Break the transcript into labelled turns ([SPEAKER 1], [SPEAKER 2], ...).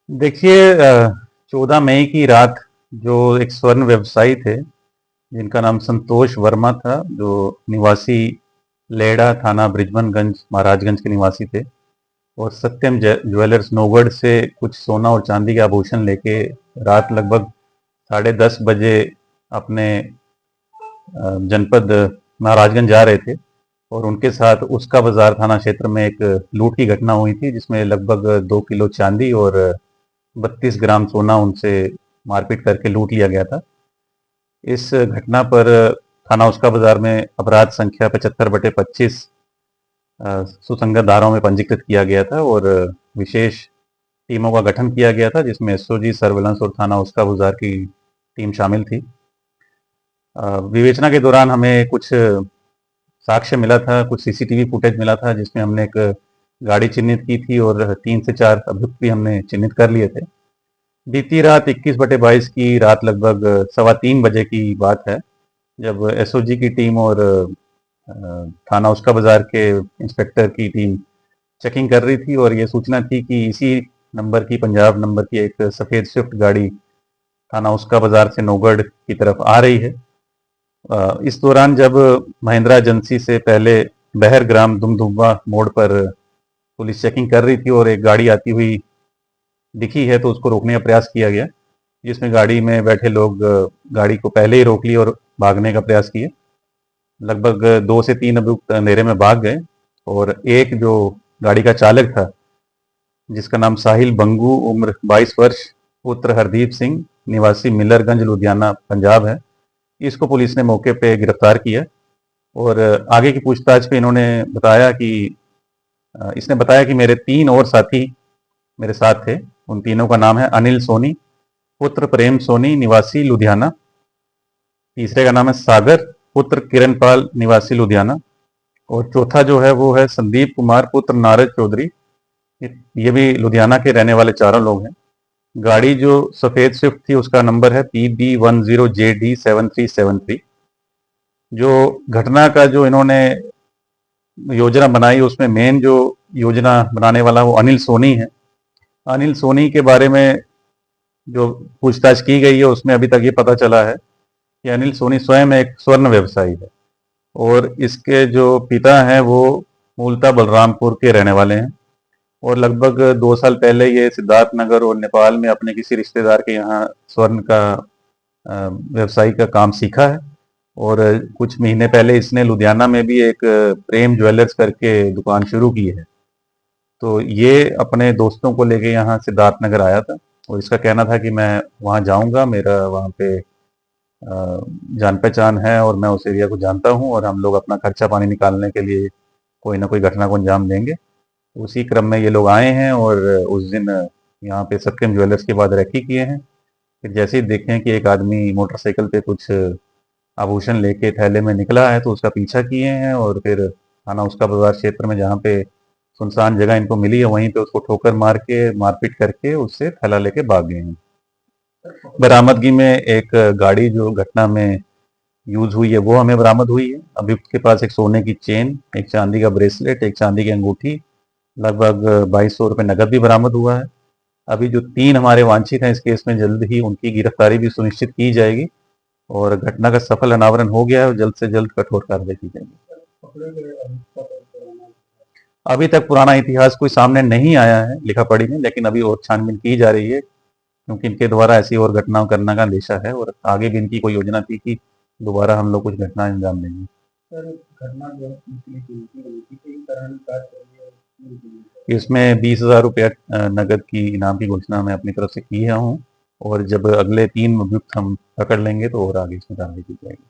[SPEAKER 1] देखिए 14 मई की रात जो एक स्वर्ण व्यवसायी थे जिनका नाम संतोष वर्मा था, जो निवासी लेहड़ा थाना बृजमनगंज महाराजगंज के निवासी थे, और सत्यम ज्वेलर्स नौगढ़ से कुछ सोना और चांदी के आभूषण लेके रात लगभग 10:30 बजे अपने जनपद महाराजगंज जा रहे थे। और उनके साथ उसका बाजार थाना क्षेत्र में एक लूट की घटना हुई थी, जिसमें लगभग 2 किलो चांदी और 32 ग्राम सोना उनसे मारपीट करके लूट लिया गया था। इस घटना पर थाना उसका बाजार में अपराध संख्या 75/25 सुसंगत धाराओं में पंजीकृत किया गया था, और विशेष टीमों का गठन किया गया था, जिसमें एसओजी सर्विलांस और थाना उसका बाजार की टीम शामिल थी। विवेचना के दौरान हमें कुछ साक्ष्य मिला था, कुछ सीसीटीवी फुटेज मिला था, जिसमें हमने एक गाड़ी चिन्हित की थी और 3 से 4 अभियुक्त भी हमने चिन्हित कर लिए थे। बीती रात 21/22 की रात लगभग 3:15 बजे की बात है, जब एसओजी की टीम और थाना उसका बाजार के इंस्पेक्टर की टीम चेकिंग कर रही थी, और ये सूचना थी कि इसी नंबर की, पंजाब नंबर की एक सफ़ेद स्विफ्ट गाड़ी थाना उसका बाजार से नौगढ़ की तरफ आ रही है। इस दौरान जब महिंद्रा एजेंसी से पहले बहरग्राम दुमदुम्बा मोड़ पर पुलिस चेकिंग कर रही थी और एक गाड़ी आती हुई दिखी है, तो उसको रोकने का प्रयास किया गया, जिसमें गाड़ी में बैठे लोग गाड़ी को पहले ही रोक लिए और भागने का प्रयास किए। लगभग 2 से 3 अभियुक्त अंधेरे में भाग गए, और एक जो गाड़ी का चालक था, जिसका नाम साहिल बंगू, उम्र 22 वर्ष, पुत्र हरदीप सिंह, निवासी मिलरगंज लुधियाना पंजाब है, इसको पुलिस ने मौके पे गिरफ्तार किया। और आगे की पूछताछ पे इन्होंने बताया कि इसने बताया कि मेरे 3 और साथी मेरे साथ थे। उन तीनों का नाम है अनिल सोनी, पुत्र प्रेम सोनी, निवासी लुधियाना। तीसरे का नाम है सागर, पुत्र किरणपाल, निवासी लुधियाना। और चौथा जो है वो है संदीप कुमार, पुत्र नारद चौधरी। ये भी लुधियाना के रहने वाले चारों लोग हैं। गाड़ी जो सफ़ेद स्विफ्ट थी उसका नंबर है PB10JD7373। जो घटना का जो इन्होंने योजना बनाई, उसमें मेन जो योजना बनाने वाला वो अनिल सोनी है। अनिल सोनी के बारे में जो पूछताछ की गई है, उसमें अभी तक ये पता चला है कि अनिल सोनी स्वयं एक स्वर्ण व्यवसायी है, और इसके जो पिता हैं वो मूलतः बलरामपुर के रहने वाले हैं, और लगभग 2 साल पहले ये सिद्धार्थनगर और नेपाल में अपने किसी रिश्तेदार के यहाँ स्वर्ण का व्यवसाय का काम सीखा है। और कुछ महीने पहले इसने लुधियाना में भी एक प्रेम ज्वेलर्स करके दुकान शुरू की है। तो ये अपने दोस्तों को लेके यहाँ सिद्धार्थनगर आया था, और इसका कहना था कि मैं वहाँ जाऊँगा, मेरा वहाँ पे जान पहचान है और मैं उस एरिया को जानता हूँ, और हम लोग अपना खर्चा पानी निकालने के लिए कोई ना कोई घटना को अंजाम देंगे। उसी क्रम में ये लोग आए हैं, और उस दिन यहाँ पे सत्यम ज्वेलर्स के बाद रेकी किए हैं। फिर जैसे ही देखें कि एक आदमी मोटरसाइकिल पे कुछ आभूषण लेके थैले में निकला है, तो उसका पीछा किए हैं, और फिर थाना उसका बाजार क्षेत्र में जहाँ पे सुनसान जगह इनको मिली है, वहीं पे उसको ठोकर मार के, मारपीट करके उससे थैला लेके भाग गए हैं। बरामदगी में एक गाड़ी जो घटना में यूज हुई है वो हमें बरामद हुई है। अभियुक्त के पास एक सोने की चेन, एक चांदी का ब्रेसलेट, एक चांदी की अंगूठी, लगभग 2200 रुपये नकद भी बरामद हुआ है। अभी जो 3 हमारे वांछित हैं इस केस में, जल्द ही उनकी गिरफ्तारी भी सुनिश्चित की जाएगी, और घटना का सफल अनावरण हो गया है, और जल्द से जल्द कठोर कार्रवाई की जाएगी। अभी तक पुराना इतिहास कोई सामने नहीं आया है लिखा पढ़ी में, लेकिन अभी और छानबीन की जा रही है, क्योंकि इनके द्वारा ऐसी और घटनाओं करने का अंदेशा है, और आगे भी इनकी कोई योजना थी कि दोबारा हम लोग कुछ घटना अंजाम देंगे। इसमें 20,000 रुपया नगद की इनाम की घोषणा मैं अपनी तरफ से की हूँ, और जब अगले 3 अभियुक्त हम पकड़ लेंगे तो और आगे इसमें कार्रवाई की जाएगी।